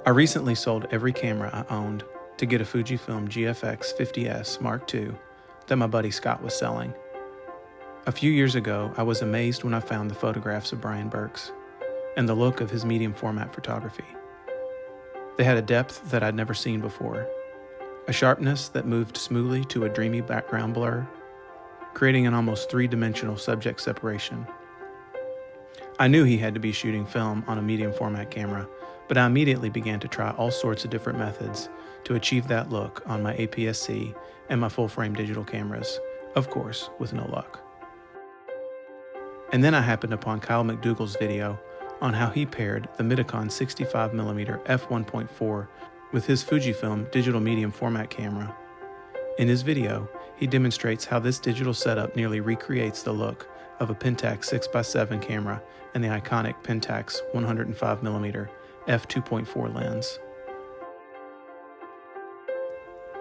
I recently sold every camera I owned to get a Fujifilm GFX 50S Mark II that my buddy Scott was selling. A few years ago, I was amazed when I found the photographs of Brian Burke's and the look of his medium format photography. They had a depth that I'd never seen before, a sharpness that moved smoothly to a dreamy background blur, creating an almost three-dimensional subject separation. I knew he had to be shooting film on a medium format camera, but I immediately began to try all sorts of different methods to achieve that look on my APS-C and my full-frame digital cameras, of course, with no luck. And then I happened upon Kyle McDougall's video on how he paired the Midicon 65mm f1.4 with his Fujifilm digital medium format camera. In his video, he demonstrates how this digital setup nearly recreates the look of a Pentax 6x7 camera and the iconic Pentax 105mm f2.4 lens.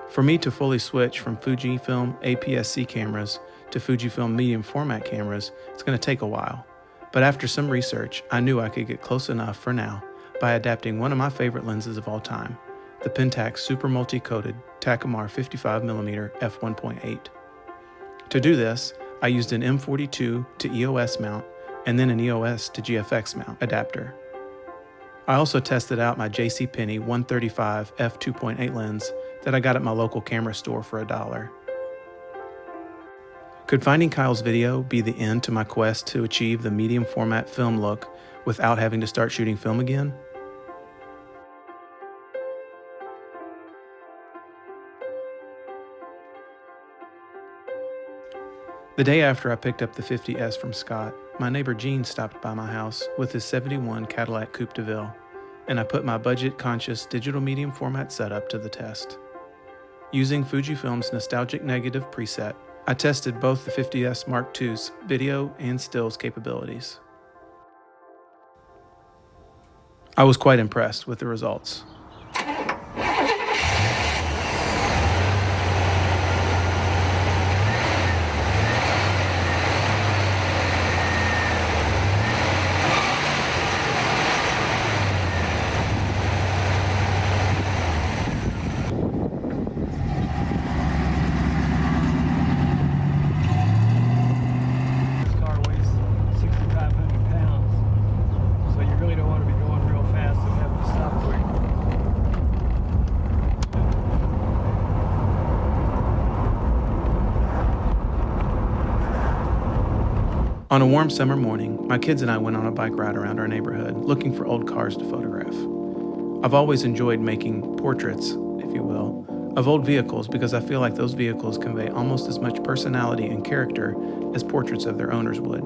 For me to fully switch from Fujifilm APS-C cameras to Fujifilm medium format cameras, it's going to take a while. But after some research, I knew I could get close enough for now by adapting one of my favorite lenses of all time, the Pentax Super Multi-Coated Takumar 55mm f1.8. To do this, I used an M42 to EOS mount and then an EOS to GFX mount adapter. I also tested out my JCPenney 135 f2.8 lens that I got at my local camera store for $1. Could finding Kyle's video be the end to my quest to achieve the medium format film look without having to start shooting film again? The day after I picked up the 50S from Scott, my neighbor Gene stopped by my house with his '71 Cadillac Coupe de Ville, and I put my budget-conscious digital medium format setup to the test. Using Fujifilm's nostalgic negative preset, I tested both the 50S Mark II's video and stills capabilities. I was quite impressed with the results. On a warm summer morning, my kids and I went on a bike ride around our neighborhood looking for old cars to photograph. I've always enjoyed making portraits, if you will, of old vehicles because I feel like those vehicles convey almost as much personality and character as portraits of their owners would.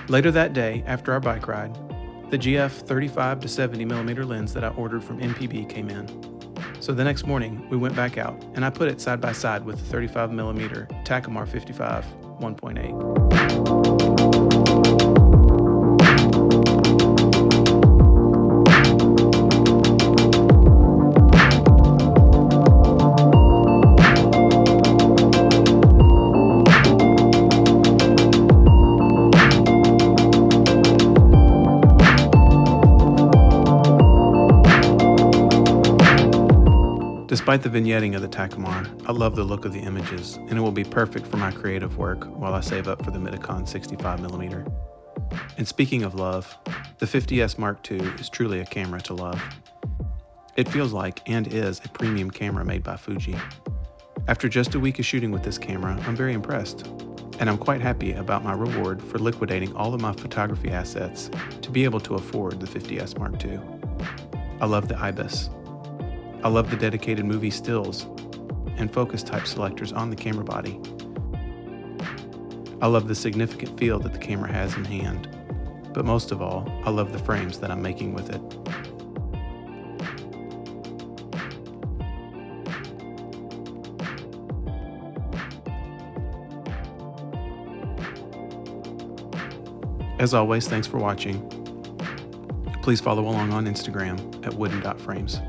Later that day, after our bike ride, the GF 35 to 70mm lens that I ordered from MPB came in. So the next morning, we went back out, and I put it side by side with the 35mm Takumar 55 1.8. Despite the vignetting of the Takamar, I love the look of the images, and it will be perfect for my creative work while I save up for the Medicon 65mm. And speaking of love, the 50S Mark II is truly a camera to love. It feels like, and is, a premium camera made by Fuji. After just a week of shooting with this camera, I'm very impressed, and I'm quite happy about my reward for liquidating all of my photography assets to be able to afford the 50S Mark II. I love the IBIS. I love the dedicated movie stills and focus type selectors on the camera body. I love the significant feel that the camera has in hand, but most of all, I love the frames that I'm making with it. As always, thanks for watching. Please follow along on Instagram at wooden.frames.